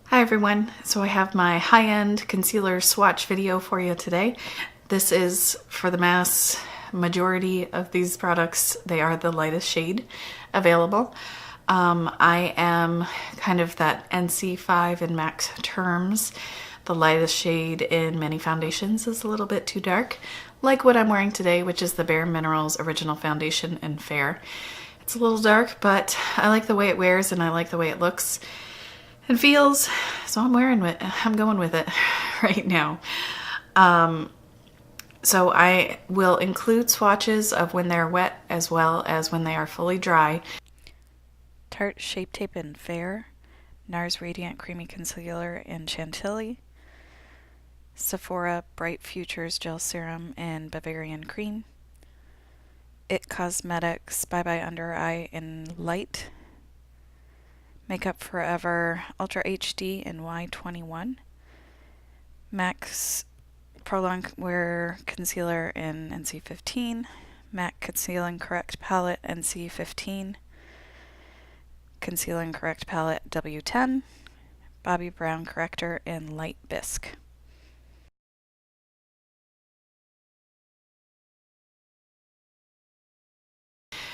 Hi everyone, so I have my high-end concealer swatch video for you today. This is for the mass majority of these products. They are the lightest shade available. I am kind of that NC5 in MAC terms. The lightest shade in many foundations is a little bit too dark, like what I'm wearing today, which is the bareMinerals Original Foundation in Fair. It's a little dark, but I like the way it wears and I like the way it looks and feels, so I'm wearing it. I'm going with it right now. So I will include swatches of when they're wet as well as when they are fully dry. Tarte Shape Tape in Fair, NARS Radiant Creamy Concealer in Chantilly, Sephora Bright Futures Gel Serum in Bavarian Cream, IT Cosmetics Bye Bye Undereye in Light, Makeup Forever Ultra HD in Y21, MAC's Pro Longwear Concealer in NC15, MAC Conceal and Correct Palette NC15, Conceal and Correct Palette W10, Bobbi Brown Corrector in Light Bisque.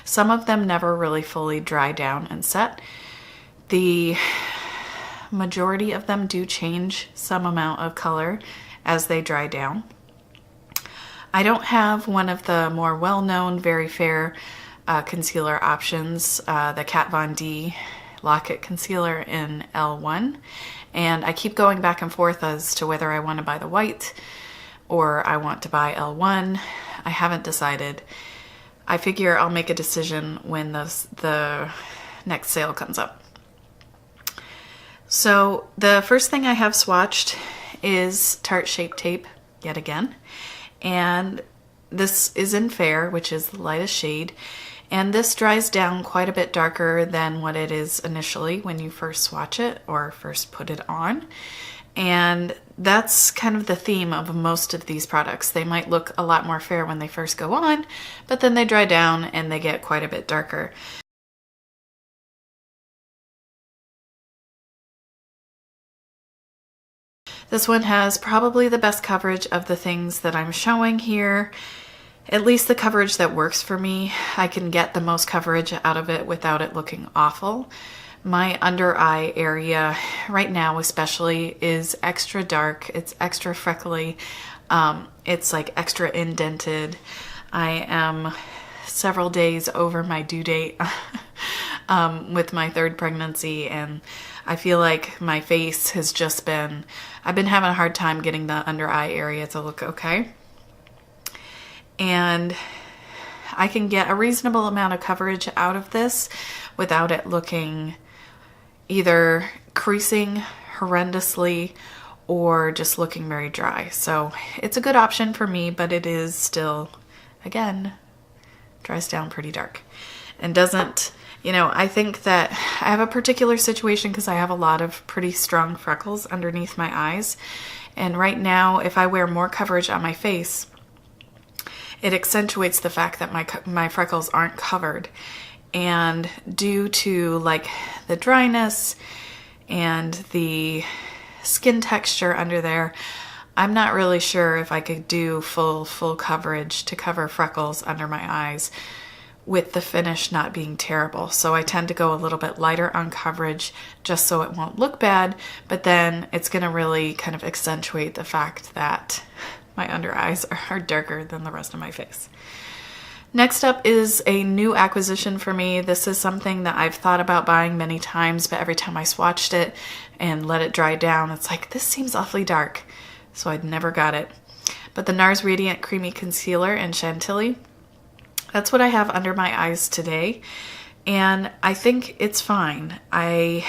Some of them never really fully dry down and set. The majority of them do change some amount of color as they dry down. I don't have one of the more well-known, very fair concealer options, the Kat Von D Lock-It Concealer in L1, and I keep going back and forth as to whether I want to buy the white or I want to buy L1. I haven't decided. I figure I'll make a decision when the next sale comes up. So the first thing I have swatched is Tarte Shape Tape yet again, and this is in Fair, which is the lightest shade, and this dries down quite a bit darker than what it is initially when you first swatch it or first put it on. And that's kind of the theme of most of these products. They might look a lot more fair when they first go on, but then they dry down and they get quite a bit darker. This one has probably the best coverage of the things that I'm showing here, at least the coverage that works for me. I can get the most coverage out of it without it looking awful. My under eye area right now especially is extra dark. It's extra freckly. It's like extra indented. I am several days over my due date with my third pregnancy, and I feel like my face has just been, I've been having a hard time getting the under eye area to look okay. And I can get a reasonable amount of coverage out of this without it looking either creasing horrendously or just looking very dry. So it's a good option for me, but it is still, again, dries down pretty dark and doesn't, I think that I have a particular situation because I have a lot of pretty strong freckles underneath my eyes. And right now, if I wear more coverage on my face, it accentuates the fact that my freckles aren't covered. And due to like the dryness and the skin texture under there, I'm not really sure if I could do full coverage to cover freckles under my eyes with the finish not being terrible. So I tend to go a little bit lighter on coverage just so it won't look bad, but then it's gonna really kind of accentuate the fact that my under eyes are darker than the rest of my face. Next up is a new acquisition for me. This is something that I've thought about buying many times, but every time I swatched it and let it dry down, it's like, this seems awfully dark. So I'd never got it. But the NARS Radiant Creamy Concealer in Chantilly, that's what I have under my eyes today. And I think it's fine. I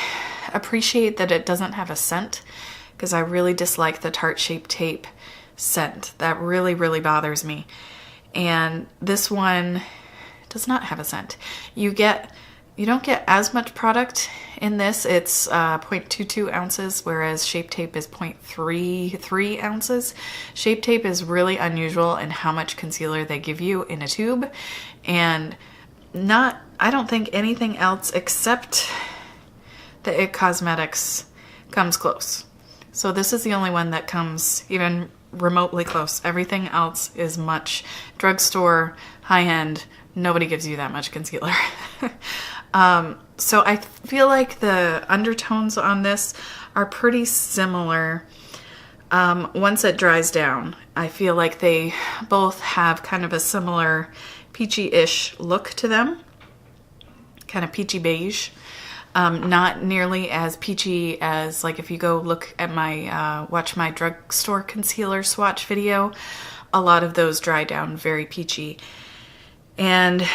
appreciate that it doesn't have a scent because I really dislike the Tarte Shape Tape scent. That really bothers me. And this one does not have a scent. You don't get as much product in this. It's 0.22 ounces, whereas Shape Tape is 0.33 ounces. Shape Tape is really unusual in how much concealer they give you in a tube, and I don't think anything else except the IT Cosmetics comes close. So this is the only one that comes even remotely close. Everything else is much drugstore, high-end. Nobody gives you that much concealer. So I feel like the undertones on this are pretty similar. Once it dries down, I feel like they both have kind of a similar peachy-ish look to them. Kind of peachy beige. Not nearly as peachy as, like, if you go look at my, watch my drugstore concealer swatch video, a lot of those dry down very peachy. And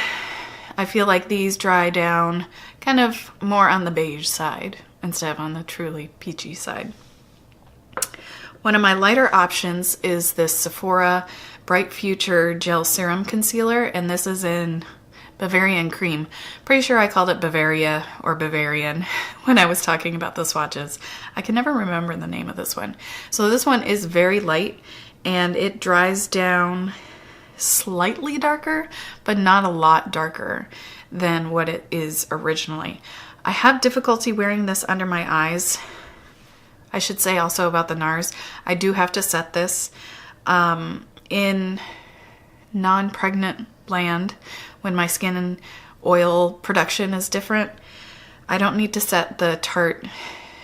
I feel like these dry down kind of more on the beige side instead of on the truly peachy side. One of my lighter options is this Sephora Bright Future Gel Serum Concealer, and this is in Bavarian Cream. Pretty sure I called it Bavaria or Bavarian when I was talking about the swatches. I can never remember the name of this one. So this one is very light and it dries down slightly darker, but not a lot darker than what it is originally. I have difficulty wearing this under my eyes. I should say also about the NARS, I do have to set this in non-pregnant land when my skin and oil production is different. I don't need to set the Tarte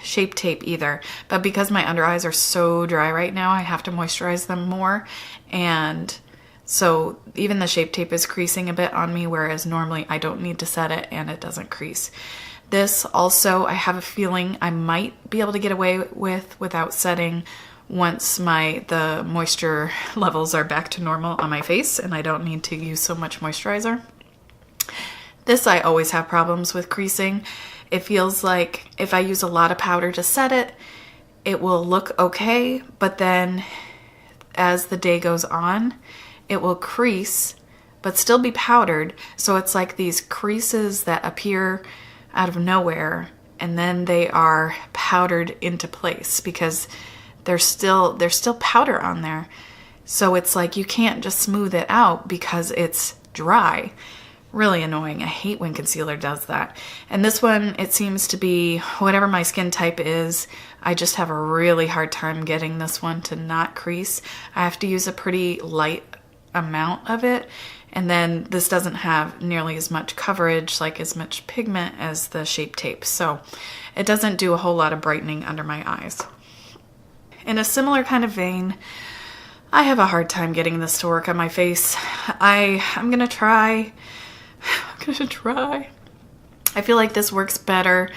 Shape Tape either, but because my under eyes are so dry right now, I have to moisturize them more, and so even the Shape Tape is creasing a bit on me, whereas normally I don't need to set it and it doesn't crease. This also, I have a feeling I might be able to get away with without setting once the moisture levels are back to normal on my face and I don't need to use so much moisturizer. This I always have problems with creasing. It feels like if I use a lot of powder to set it, it will look okay, but then as the day goes on, it will crease but still be powdered. So it's like these creases that appear out of nowhere and then they are powdered into place because there's still powder on there. So it's like you can't just smooth it out because it's dry. Really annoying. I hate when concealer does that. And this one, it seems to be whatever my skin type is, I just have a really hard time getting this one to not crease. I have to use a pretty light amount of it. And then this doesn't have nearly as much coverage, like as much pigment as the Shape Tape. So it doesn't do a whole lot of brightening under my eyes. In a similar kind of vein, I have a hard time getting this to work on my face. I'm gonna try. I feel like this works better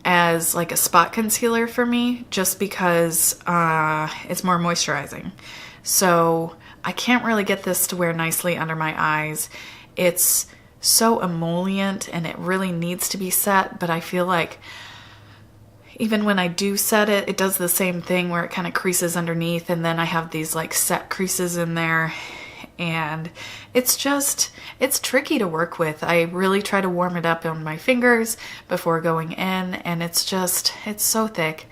as like a spot concealer for me just because it's more moisturizing. So I can't really get this to wear nicely under my eyes. It's so emollient and it really needs to be set, but I feel like even when I do set it, it does the same thing where it kind of creases underneath and then I have these like set creases in there and it's tricky to work with. I really try to warm it up on my fingers before going in and it's so thick.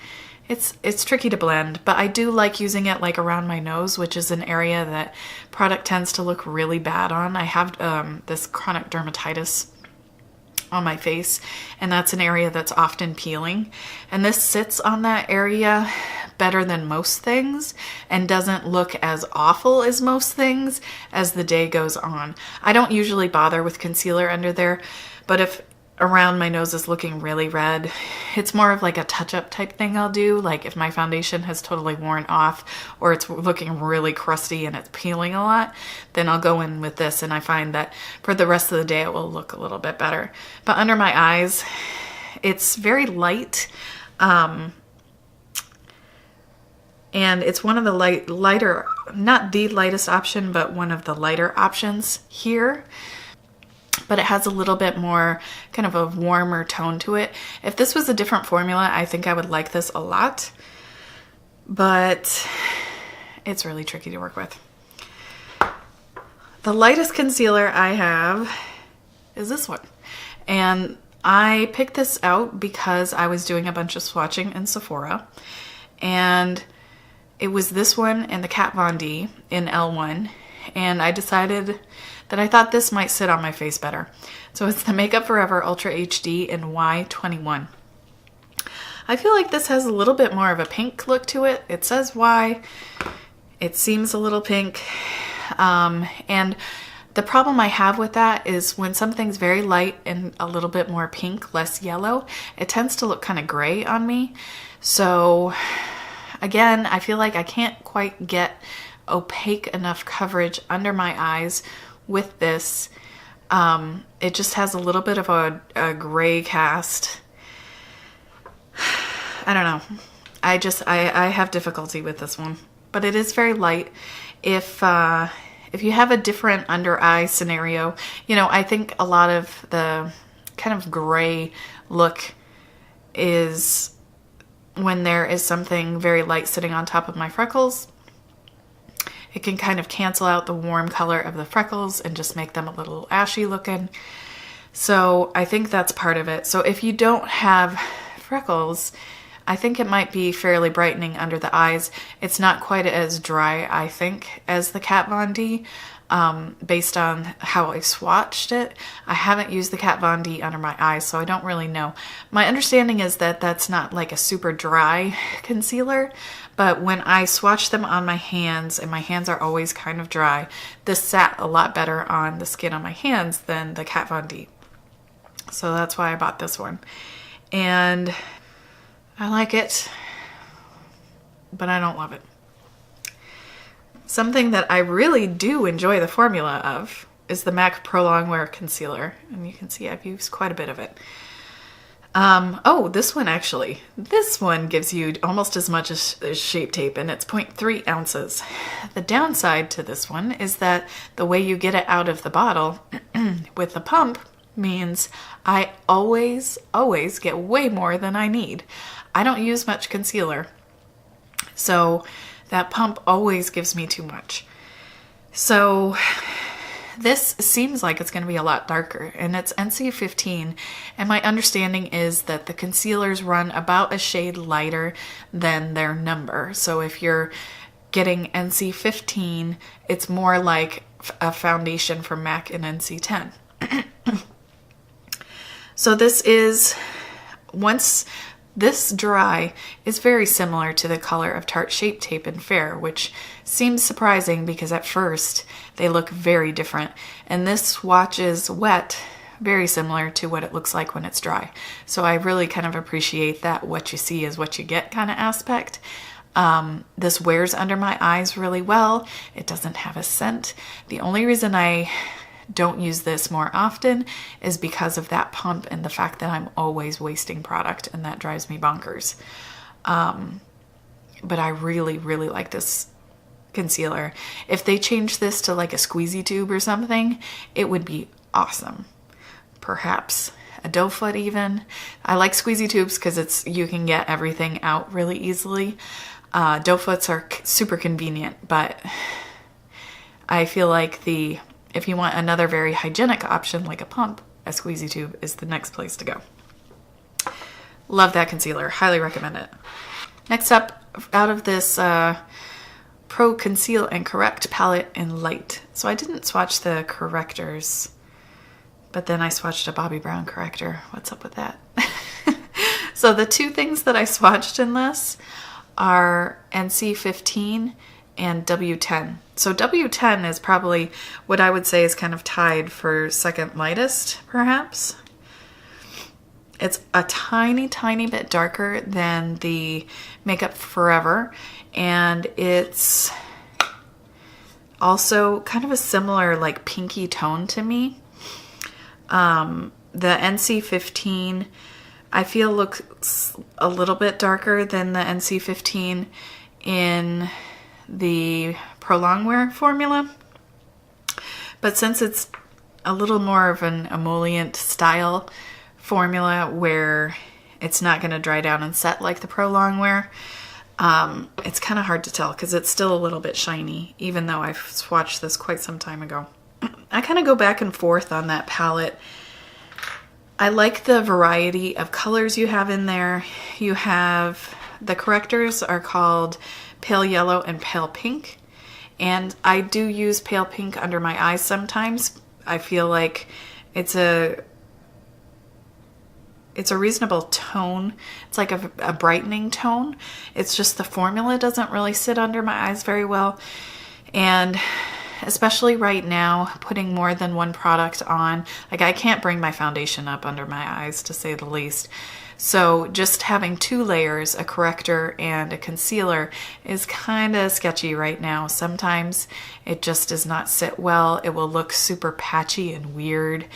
It's tricky to blend, but I do like using it like around my nose, which is an area that product tends to look really bad on. I have this chronic dermatitis on my face and that's an area that's often peeling, and this sits on that area better than most things and doesn't look as awful as most things as the day goes on. I don't usually bother with concealer under there, but if around my nose is looking really red, it's more of like a touch-up type thing I'll do. Like if my foundation has totally worn off or it's looking really crusty and it's peeling a lot, then I'll go in with this and I find that for the rest of the day it will look a little bit better. But under my eyes, it's very light. And it's one of the lighter, not the lightest option, but one of the lighter options here. But it has a little bit more kind of a warmer tone to it. If this was a different formula, I think I would like this a lot, but it's really tricky to work with. The lightest concealer I have is this one. And I picked this out because I was doing a bunch of swatching in Sephora, and it was this one and the Kat Von D in L1, and I decided that I thought this might sit on my face better. So it's the Makeup Forever Ultra HD in Y21. I feel like this has a little bit more of a pink look to it. It says why. It seems a little pink. And the problem I have with that is when something's very light and a little bit more pink, less yellow, it tends to look kind of gray on me. So again, I feel like I can't quite get opaque enough coverage under my eyes with this. It just has a little bit of a gray cast. I don't know. I have difficulty with this one, but it is very light. If you have a different under eye scenario, I think a lot of the kind of gray look is when there is something very light sitting on top of my freckles. It can kind of cancel out the warm color of the freckles and just make them a little ashy looking. So I think that's part of it. So if you don't have freckles, I think it might be fairly brightening under the eyes. It's not quite as dry, I think, as the Kat Von D, based on how I swatched it. I haven't used the Kat Von D under my eyes, so I don't really know. My understanding is that that's not like a super dry concealer, but when I swatch them on my hands, and my hands are always kind of dry, this sat a lot better on the skin on my hands than the Kat Von D. So that's why I bought this one. And I like it, but I don't love it. Something that I really do enjoy the formula of is the MAC Pro Longwear Concealer. And you can see I've used quite a bit of it. Oh, this one actually. This one gives you almost as much as Shape Tape, and it's 0.3 ounces. The downside to this one is that the way you get it out of the bottle with the pump means I always get way more than I need. I don't use much concealer, so that pump always gives me too much. So this seems like it's going to be a lot darker, and it's NC15, and my understanding is that the concealers run about a shade lighter than their number. So if you're getting NC15, it's more like a foundation from MAC and NC10. So this is, once this dry, is very similar to the color of Tarte Shape Tape in Fair, which seems surprising because at first they look very different. And this Swatches wet, very similar to what it looks like when it's dry. So I really kind of appreciate that what you see is what you get kind of aspect. This wears under my eyes really well. It doesn't have a scent. The only reason I don't use this more often is because of that pump and the fact that I'm always wasting product, and that drives me bonkers. But I really like this concealer. If they change this to like a squeezy tube or something, it would be awesome. Perhaps a doe foot even. I like squeezy tubes because you can get everything out really easily. Doe foots are super convenient, but I feel like if you want another very hygienic option like a pump, a squeezy tube is the next place to go. Love that concealer. Highly recommend it. Next up, out of this Pro Conceal and Correct palette in light. So I didn't swatch the correctors, but then I swatched a Bobbi Brown corrector. What's up with that? So the two things that I swatched in this are NC15 and W10. So W10 is probably what I would say is kind of tied for second lightest, perhaps. It's a tiny bit darker than the Makeup Forever, and it's also kind of a similar like pinky tone to me. The NC15 I feel looks a little bit darker than the NC15 in the Pro Longwear formula, but since it's a little more of an emollient style formula where it's not going to dry down and set like the Pro Longwear, it's kind of hard to tell because it's still a little bit shiny, even though I've swatched this quite some time ago. I kind of go back and forth on that palette. I like the variety of colors you have in there. You have, the correctors are called Pale Yellow and Pale Pink, and I do use Pale Pink under my eyes sometimes. I feel like it's a it's a reasonable tone. It's like a brightening tone. It's just the formula doesn't really sit under my eyes very well. And especially right now, putting more than one product on, like I can't bring my foundation up under my eyes, to say the least. So just having 2 layers, a corrector and a concealer, is kind of sketchy right now. Sometimes it just does not sit well. It will look super patchy and weird.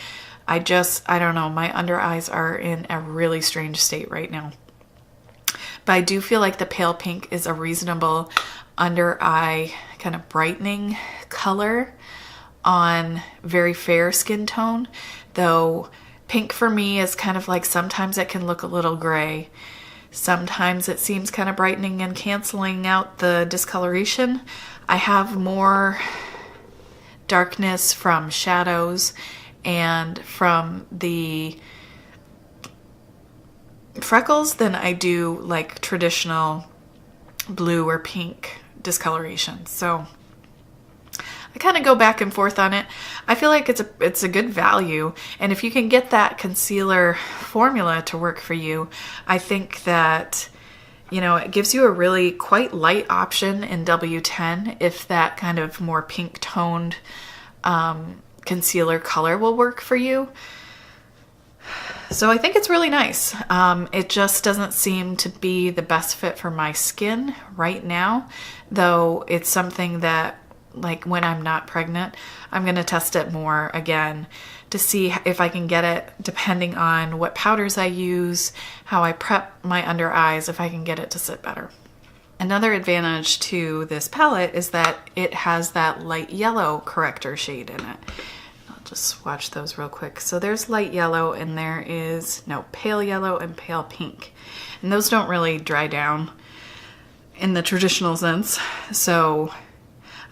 I don't know, my under eyes are in a really strange state right now. But I do feel like the pale pink is a reasonable under eye kind of brightening color on very fair skin tone, though pink for me is kind of like, sometimes it can look a little gray. Sometimes it seems kind of brightening and canceling out the discoloration. I have more darkness from shadows and from the freckles than I do like traditional blue or pink discoloration. So I kind of go back and forth on it. I feel like it's a good value, and if you can get that concealer formula to work for you, I think that, you know, it gives you a really quite light option in W10 if that kind of more pink toned concealer color will work for you. So I think it's really nice. It just doesn't seem to be the best fit for my skin right now, though it's something that, like, when I'm not pregnant, I'm going to test it more again to see if I can get it, depending on what powders I use, how I prep my under eyes, if I can get it to sit better. Another advantage to this palette is that it has that light yellow corrector shade in it. I'll just swatch those real quick. So there's light yellow, and there is, no, pale yellow and pale pink. And those don't really dry down in the traditional sense, so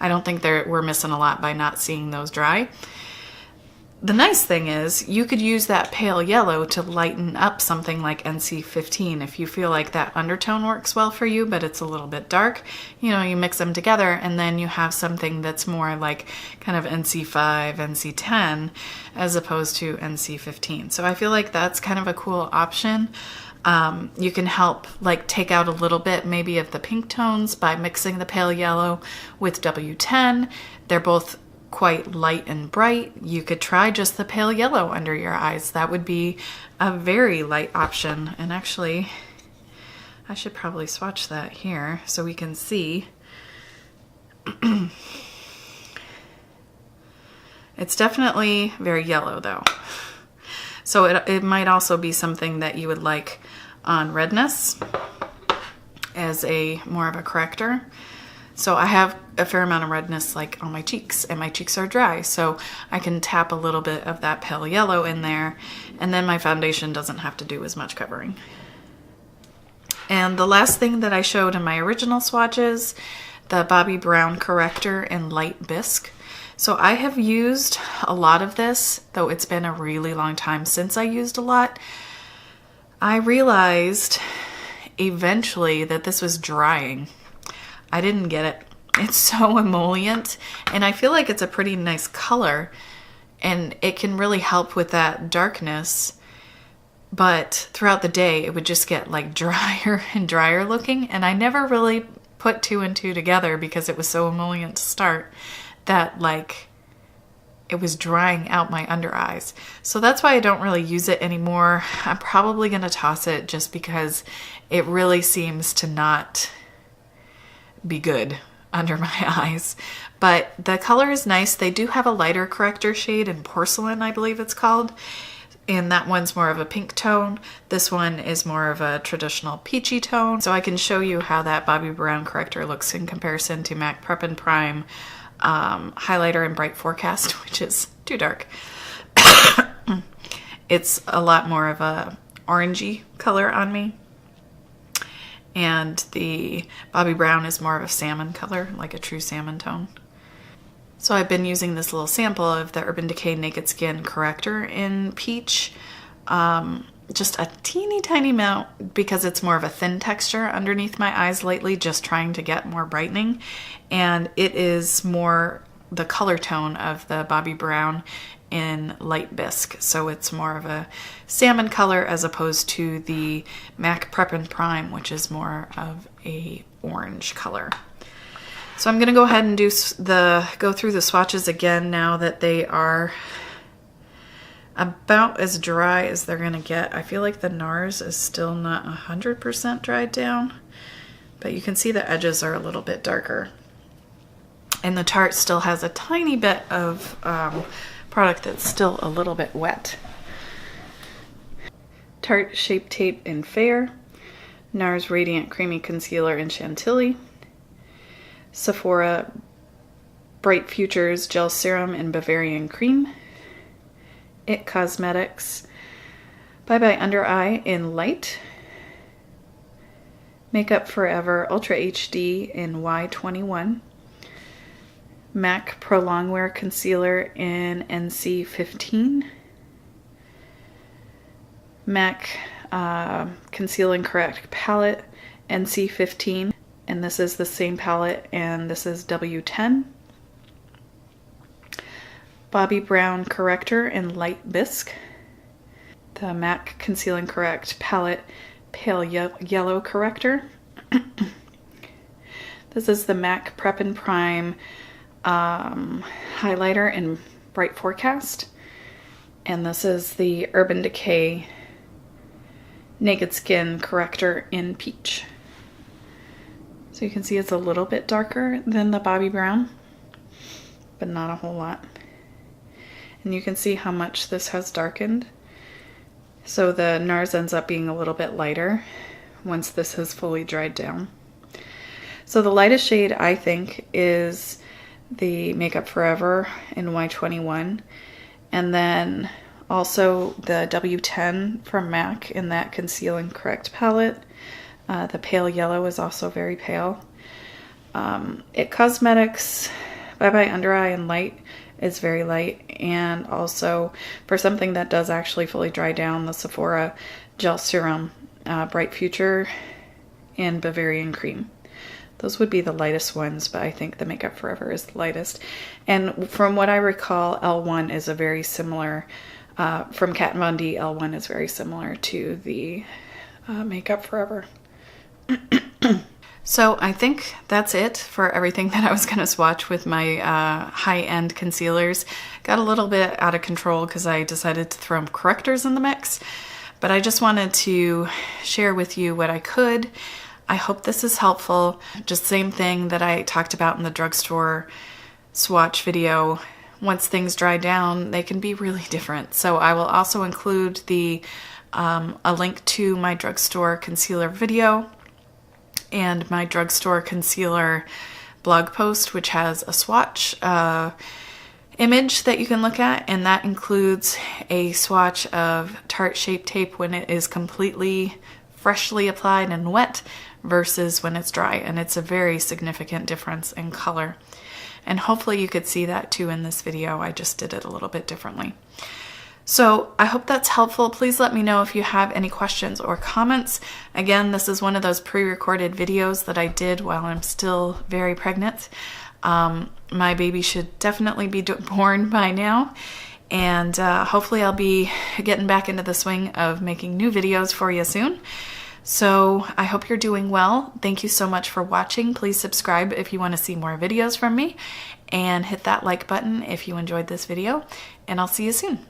I don't think we're missing a lot by not seeing those dry. The nice thing is you could use that pale yellow to lighten up something like NC15 if you feel like that undertone works well for you, but it's a little bit dark. You know, you mix them together and then you have something that's more like kind of NC5, NC10 as opposed to NC15. So I feel like that's kind of a cool option. You can help like take out a little bit maybe of the pink tones by mixing the pale yellow with W10. They're both quite light and bright. You could try just the pale yellow under your eyes. That would be a very light option. And actually, I should probably swatch that here so we can see. It's definitely very yellow though. So it might also be something that you would like on redness as a more of a corrector. So I have a fair amount of redness like on my cheeks, and my cheeks are dry, so I can tap a little bit of that pale yellow in there, and then my foundation doesn't have to do as much covering. And the last thing that I showed in my original swatches, the Bobbi Brown corrector in light bisque. So I have used a lot of this, though it's been a really long time since I used a lot. I realized eventually that this was drying. I didn't get it. It's so emollient, and I feel like it's a pretty nice color, and it can really help with that darkness, but throughout the day it would just get like drier and drier looking, and I never really put 2 and 2 together because it was so emollient to start that like it was drying out my under eyes. So that's why I don't really use it anymore. I'm probably going to toss it just because it really seems to not be good under my eyes. But the color is nice. They do have a lighter corrector shade in Porcelain, I believe it's called. And that one's more of a pink tone. This one is more of a traditional peachy tone. So I can show you how that Bobbi Brown corrector looks in comparison to MAC Prep and Prime highlighter in Bright Forecast, which is too dark. It's a lot more of a orangey color on me. And the Bobbi Brown is more of a salmon color, like a true salmon tone. So I've been using this little sample of the Urban Decay Naked Skin corrector in peach. Just a teeny tiny amount because it's more of a thin texture underneath my eyes lately, just trying to get more brightening. And it is more the color tone of the Bobbi Brown in light bisque. So it's more of a salmon color as opposed to the MAC Prep and Prime, which is more of a orange color. So I'm gonna go ahead and go through the swatches again now that they are about as dry as they're gonna get. I feel like the NARS is still not 100% dried down, but you can see the edges are a little bit darker. And the Tarte still has a tiny bit of product that's still a little bit wet. Tarte Shape Tape in Fair, NARS Radiant Creamy Concealer in Chantilly, Sephora Bright Futures Gel Serum in Bavarian Cream, IT Cosmetics Bye Undereye in Light, Makeup Forever Ultra HD in Y21, MAC Pro Longwear Concealer in NC15, MAC Conceal and Correct Palette NC15, and this is the same palette, and this is W10. Bobbi Brown Corrector in Light Bisque, the MAC Conceal and Correct Palette Pale Yellow Corrector. This is the MAC Prep and Prime highlighter in Bright Forecast, and this is the Urban Decay Naked Skin Corrector in Peach. So you can see it's a little bit darker than the Bobbi Brown, but not a whole lot. And you can see how much this has darkened. So the NARS ends up being a little bit lighter once this has fully dried down. So the lightest shade, I think, is the Makeup Forever in Y21, and then also the W10 from MAC in that Conceal and Correct palette. The pale yellow is also very pale. IT Cosmetics Bye Undereye in Light is very light, and also for something that does actually fully dry down, the Sephora Gel Serum Bright Future in Bavarian Cream. Those would be the lightest ones, but I think the Makeup Forever is the lightest. And from what I recall, L1 is a very similar, from Kat Von D, L1 is very similar to the Makeup Forever. So I think that's it for everything that I was going to swatch with my high-end concealers. Got a little bit out of control because I decided to throw correctors in the mix, but I just wanted to share with you what I could. I hope this is helpful. Just same thing that I talked about in the drugstore swatch video. Once things dry down, they can be really different. So I will also include a link to my drugstore concealer video and my drugstore concealer blog post, which has a swatch image that you can look at, and that includes a swatch of Tarte Shape Tape when it is completely freshly applied and wet versus when it's dry, and it's a very significant difference in color. And hopefully you could see that too in this video. I just did it a little bit differently. So I hope that's helpful. Please let me know if you have any questions or comments. Again, this is one of those pre-recorded videos that I did while I'm still very pregnant. My baby should definitely be born by now, and hopefully I'll be getting back into the swing of making new videos for you soon. So I hope you're doing well. Thank you so much for watching. Please subscribe if you want to see more videos from me, and hit that like button if you enjoyed this video, and I'll see you soon.